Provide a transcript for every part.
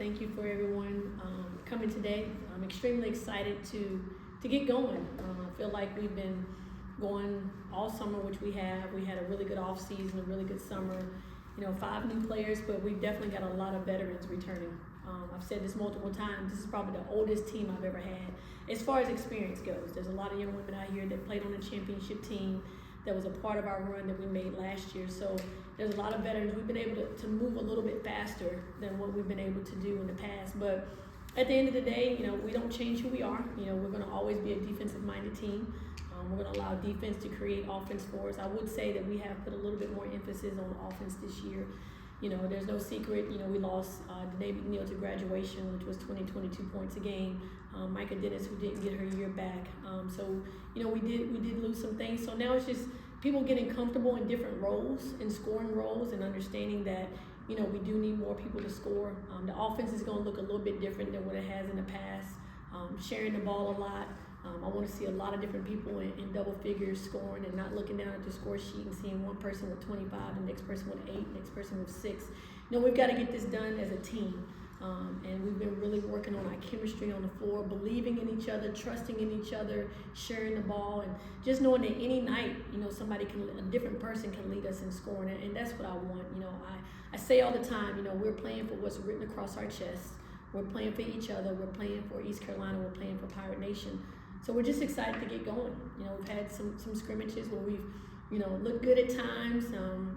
Thank you for everyone coming today. I'm extremely excited to get going. I feel like we've been going all summer, which we have. We had a really good off season, a really good summer. 5 new players, but we've definitely got a lot of veterans returning. I've said this multiple times. This is probably the oldest team I've ever had as far as experience goes. There's a lot of young women out here that played on the championship team that was a part of our run that we made last year. So there's a lot of veterans. We've been able to move a little bit faster than what we've been able to do in the past. But at the end of the day, we don't change who we are. We're going to always be a defensive-minded team. We're going to allow defense to create offense for us. I would say that we have put a little bit more emphasis on offense this year. There's no secret. We lost McNeill to graduation, which was 22 points a game. Micah Dennis, who didn't get her year back. So we did lose some things. So now it's just people getting comfortable in different roles, in scoring roles, and understanding that we do need more people to score. The offense is going to look a little bit different than what it has in the past. Sharing the ball a lot. I want to see a lot of different people in double figures scoring and not looking down at the score sheet and seeing one person with 25, the next person with 8, the next person with 6. We've got to get this done as a team. And we've been really working on our chemistry on the floor, believing in each other, trusting in each other, sharing the ball, and just knowing that any night, a different person can lead us in scoring. And that's what I want. I say all the time, we're playing for what's written across our chests. We're playing for each other. We're playing for East Carolina. We're playing for Pirate Nation. So we're just excited to get going. We've had some scrimmages where we've, looked good at times,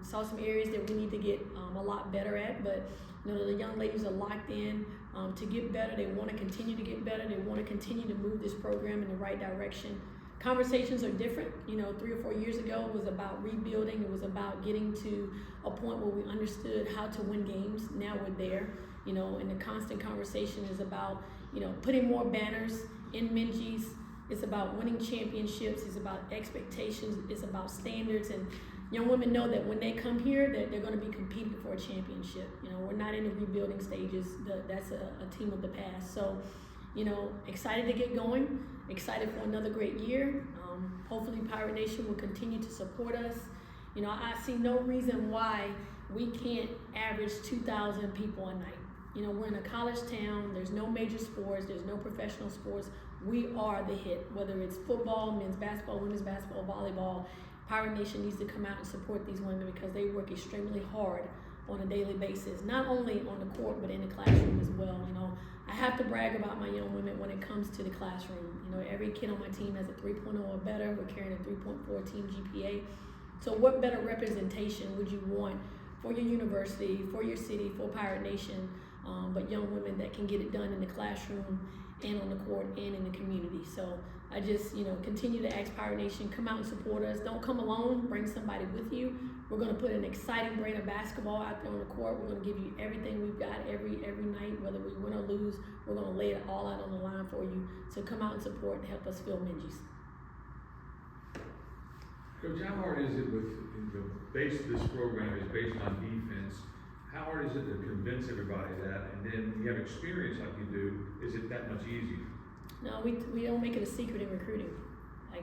saw some areas that we need to get a lot better at, but the young ladies are locked in to get better. They want to continue to get better. They want to continue to move this program in the right direction. Conversations are different. 3 or 4 years ago, it was about rebuilding. It was about getting to a point where we understood how to win games. Now we're there, and the constant conversation is about, putting more banners in Minji's. It's about winning championships. It's about expectations. It's about standards. And young women know that when they come here, that they're going to be competing for a championship. We're not in the rebuilding stages. That's a team of the past. So, excited to get going. Excited for another great year. Hopefully Pirate Nation will continue to support us. I see no reason why we can't average 2,000 people a night. We're in a college town. There's no major sports. There's no professional sports. We are the hit, whether it's football, men's basketball, women's basketball, volleyball. Pirate Nation needs to come out and support these women because they work extremely hard on a daily basis, not only on the court, but in the classroom as well. I have to brag about my young women when it comes to the classroom. Every kid on my team has a 3.0 or better. We're carrying a 3.4 team GPA. So what better representation would you want for your university, for your city, for Pirate Nation, but young women that can get it done in the classroom and on the court and in the community. So I just, continue to ask Pirate Nation, come out and support us. Don't come alone, bring somebody with you. We're going to put an exciting brand of basketball out there on the court. We're going to give you everything we've got every night, whether we win or lose. We're going to lay it all out on the line for you. So come out and support and help us fill Minji's. Coach, how hard is it with the base of this program is based on defense? How hard is it to convince everybody that? And then when you have experience like you do, is it that much easier? No, we don't make it a secret in recruiting.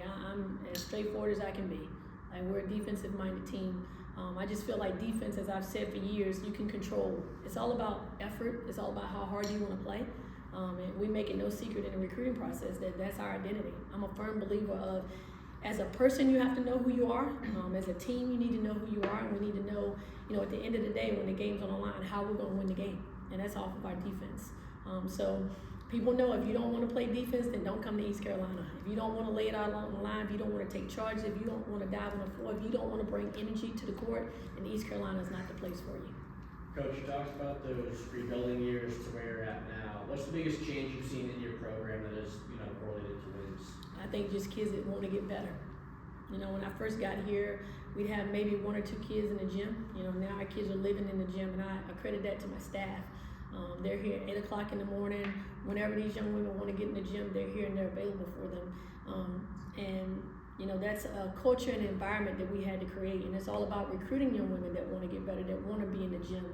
I'm as straightforward as I can be. We're a defensive-minded team. I just feel like defense, as I've said for years, you can control. It's all about effort. It's all about how hard you want to play. And we make it no secret in the recruiting process that that's our identity. I'm a firm believer of, as a person, you have to know who you are. As a team, you need to know who you are, and we need to know, at the end of the day, when the game's on the line, how we're going to win the game, and that's off of our defense. So people know if you don't want to play defense, then don't come to East Carolina. If you don't want to lay it out on the line, if you don't want to take charges, if you don't want to dive on the floor, if you don't want to bring energy to the court, then East Carolina is not the place for you. Coach, you talked about those rebuilding years to where you're at now. What's the biggest change you've seen in your program that is, correlated to wins? I think just kids that want to get better. When I first got here, we'd have maybe 1 or 2 kids in the gym. Now our kids are living in the gym, and I credit that to my staff. They're here at 8 o'clock in the morning. Whenever these young women want to get in the gym, they're here and they're available for them. That's a culture and environment that we had to create, and it's all about recruiting young women that want to get better, that want to be in the gym.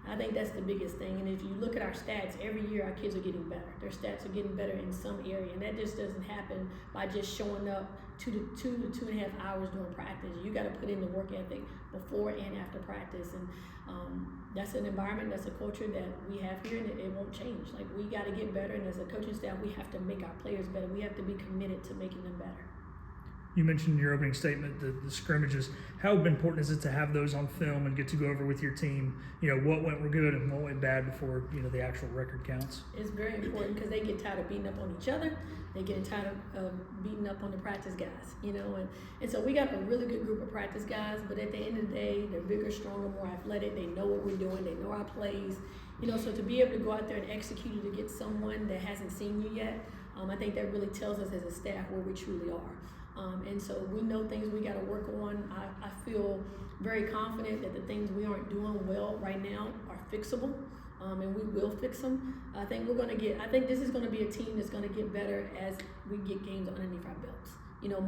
I think that's the biggest thing. And if you look at our stats, every year our kids are getting better. Their stats are getting better in some area, and that just doesn't happen by just showing up 2 to 2.5 hours during practice. You got to put in the work ethic before and after practice, and that's an environment, that's a culture that we have here, and it won't change. Like, we got to get better, and as a coaching staff, we have to make our players better. We have to be committed to making them better. You mentioned in your opening statement the scrimmages. How important is it to have those on film and get to go over with your team, what went good and what went bad before, the actual record counts? It's very important because they get tired of beating up on each other. They get tired of beating up on the practice guys, and so we got a really good group of practice guys, but at the end of the day, they're bigger, stronger, more athletic. They know what we're doing. They know our plays, so to be able to go out there and execute it against someone that hasn't seen you yet, I think that really tells us as a staff where we truly are. And so we know things we got to work on. I feel very confident that the things we aren't doing well right now are fixable, and we will fix them. I think this is going to be a team that's going to get better as we get games underneath our belts.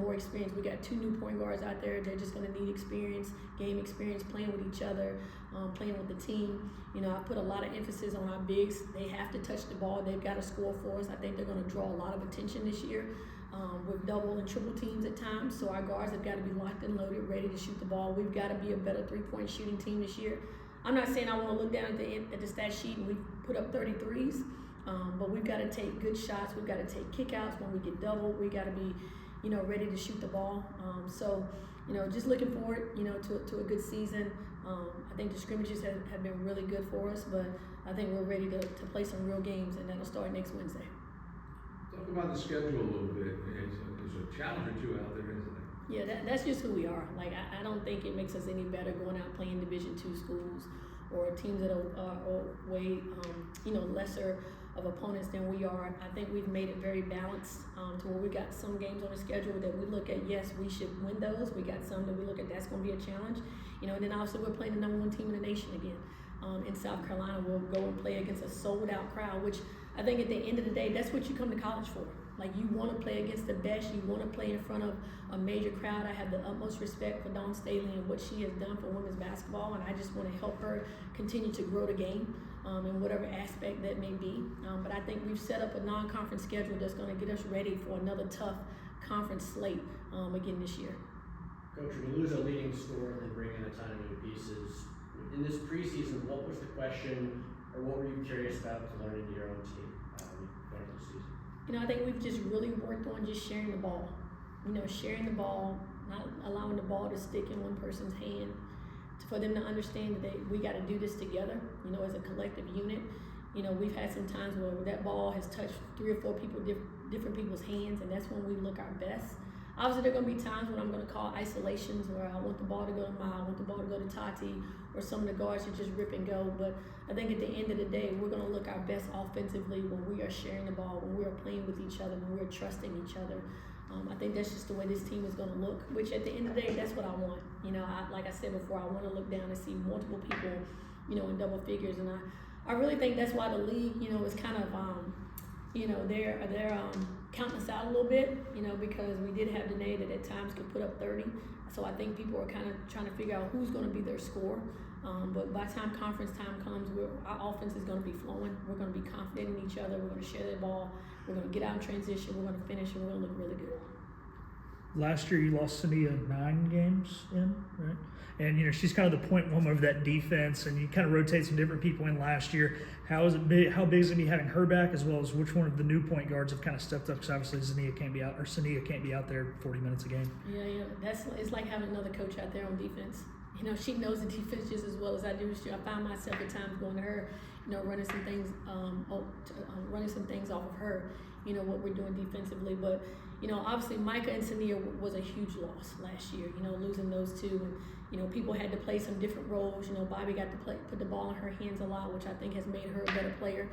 More experience. We got 2 new point guards out there. They're just going to need experience, game experience, playing with each other, playing with the team. I put a lot of emphasis on our bigs. They have to touch the ball. They've got to score for us. I think they're going to draw a lot of attention this year. With double and triple teams at times, so our guards have got to be locked and loaded, ready to shoot the ball. We've got to be a better 3-point shooting team this year. I'm not saying I want to look down at the stat sheet and we put up 33s, but we've got to take good shots. We've got to take kickouts when we get doubled. We got to be, ready to shoot the ball. So, just looking forward, to a good season. I think the scrimmages have been really good for us, but I think we're ready to play some real games, and that'll start next Wednesday. Talk about the schedule a little bit. There's a challenge or two out there, isn't there? Yeah, that's just who we are. Like, I don't think it makes us any better going out playing Division II schools or teams that are way, lesser of opponents than we are. I think we've made it very balanced to where we got some games on the schedule that we look at, yes, we should win those. We got some that we look at, that's going to be a challenge. And then also we're playing the #1 team in the nation again. In South Carolina, we'll go and play against a sold-out crowd, which I think at the end of the day, that's what you come to college for. Like, you want to play against the best. You want to play in front of a major crowd. I have the utmost respect for Dawn Staley and what she has done for women's basketball, and I just want to help her continue to grow the game in whatever aspect that may be. But I think we've set up a non-conference schedule that's going to get us ready for another tough conference slate again this year. Coach, we lose a leading scorer and then bring in a ton of new pieces. In this preseason, what was the question, or what were you curious about to learn into your own team going into the season? I think we've just really worked on just sharing the ball. Sharing the ball, not allowing the ball to stick in one person's hand, for them to understand that we got to do this together, as a collective unit. We've had some times where that ball has touched 3 or 4 people, different people's hands, and that's when we look our best. Obviously, there are going to be times when I'm going to call isolations where I want the ball to go to Ma, I want the ball to go to Tati, or some of the guards to just rip and go. But I think at the end of the day, we're going to look our best offensively when we are sharing the ball, when we are playing with each other, when we're trusting each other. I think that's just the way this team is going to look, which at the end of the day, that's what I want. Like I said before, I want to look down and see multiple people, in double figures. And I really think that's why the league, is kind of, they're counting us out a little bit, because we did have Danae that at times could put up 30. So I think people are kind of trying to figure out who's going to be their scorer. But by the time conference time comes, our offense is going to be flowing. We're going to be confident in each other. We're going to share the ball. We're going to get out in transition. We're going to finish, and we're going to look really good. Last year, you lost Sania 9 games in, right? And, she's kind of the point woman of that defense, and you kind of rotate some different people in last year. How big is it to be having her back, as well as which one of the new point guards have kind of stepped up? Because obviously Sania can't be out there 40 minutes a game. Yeah. It's like having another coach out there on defense. She knows the defense just as well as I do. I found myself at times going to her, running some things off of her, what we're doing defensively. But, obviously Micah and Sania was a huge loss last year, losing those two. And, people had to play some different roles. Bobby got to put the ball in her hands a lot, which I think has made her a better player.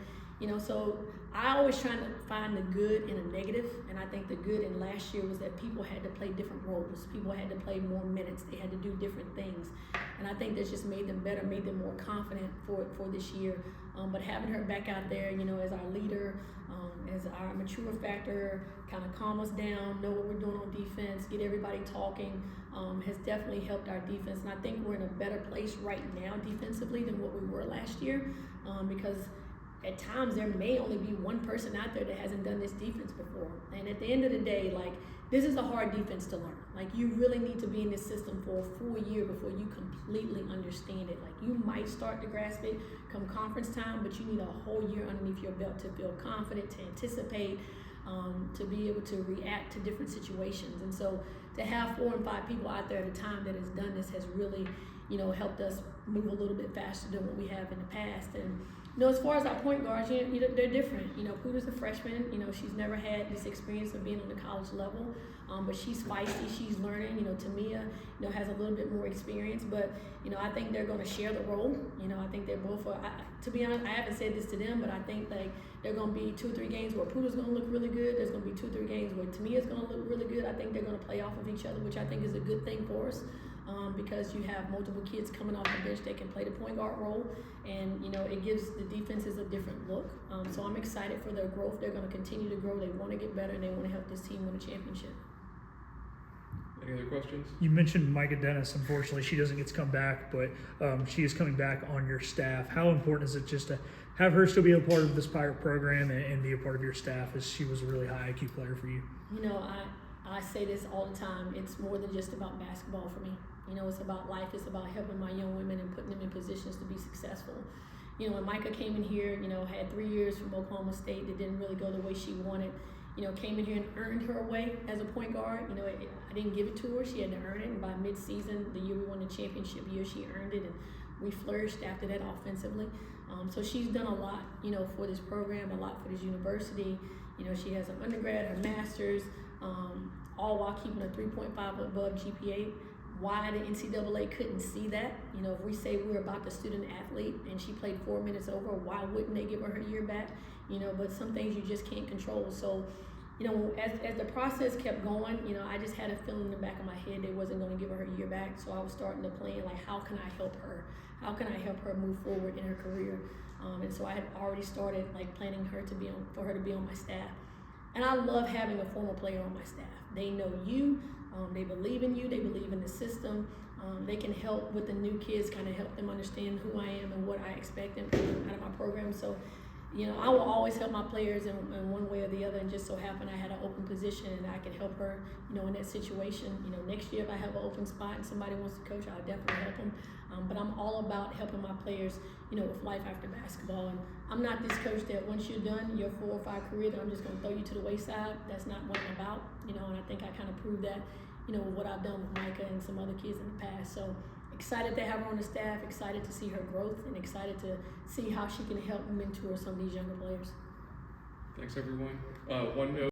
So I always try to find the good in a negative, and I think the good in last year was that people had to play different roles. People had to play more minutes. They had to do different things, and I think that just made them better, made them more confident for this year. But having her back out there, as our leader, as our mature factor, kind of calm us down, know what we're doing on defense, get everybody talking, has definitely helped our defense. And I think we're in a better place right now defensively than what we were last year, because at times there may only be one person out there that hasn't done this defense before. And at the end of the day, like, this is a hard defense to learn. Like, you really need to be in this system for a full year before you completely understand it. Like, you might start to grasp it come conference time, but you need a whole year underneath your belt to feel confident, to anticipate, to be able to react to different situations. And so to have 4 and 5 people out there at a time that has done this has really, helped us move a little bit faster than what we have in the past. And as far as our point guards, they're different. Puda's a freshman. She's never had this experience of being on the college level, but she's feisty. She's learning. Tamia, has a little bit more experience, but I think they're going to share the role. I think they're both. To be honest, I haven't said this to them, but I think like there are going to be 2 or 3 games where Puda's going to look really good. There's going to be 2 or 3 games where Tamia's going to look really good. I think they're going to play off of each other, which I think is a good thing for us. Because you have multiple kids coming off the bench that can play the point guard role, and it gives the defenses a different look. So I'm excited for their growth. They're going to continue to grow. They want to get better, and they want to help this team win a championship. Any other questions? You mentioned Micah Dennis. Unfortunately, she doesn't get to come back, but she is coming back on your staff. How important is it just to have her still be a part of this Pirate program and be a part of your staff, as she was a really high IQ player for you? I say this all the time. It's more than just about basketball for me. It's about life. It's about helping my young women and putting them in positions to be successful. When Micah came in here, had 3 years from Oklahoma State that didn't really go the way she wanted. Came in here and earned her way as a point guard. I didn't give it to her. She had to earn it. And by mid-season, the year we won the championship year, she earned it. And we flourished after that offensively. So she's done a lot, for this program, a lot for this university. She has an undergrad, her master's, all while keeping a 3.5 above GPA. Why the NCAA couldn't see that? If we say we're about the student athlete and she played 4 minutes over, why wouldn't they give her her year back? But some things you just can't control. So, as the process kept going, I just had a feeling in the back of my head they wasn't going to give her her year back. So I was starting to plan, like, how can I help her? How can I help her move forward in her career? And so I had already started like planning for her to be on my staff. And I love having a former player on my staff. They know you. They believe in you. They believe in the system. They can help with the new kids, kind of help them understand who I am and what I expect them out of my program. So, I will always help my players in one way or the other. And just so happened I had an open position and I could help her, in that situation. Next year if I have an open spot and somebody wants to coach, I'll definitely help them. But I'm all about helping my players, with life after basketball. And I'm not this coach that once you're done your 4 or 5 career, that I'm just going to throw you to the wayside. That's not what I'm about, and I think I kind of proved that, with what I've done with Micah and some other kids in the past. So excited to have her on the staff, excited to see her growth, and excited to see how she can help mentor some of these younger players. Thanks, everyone. One note.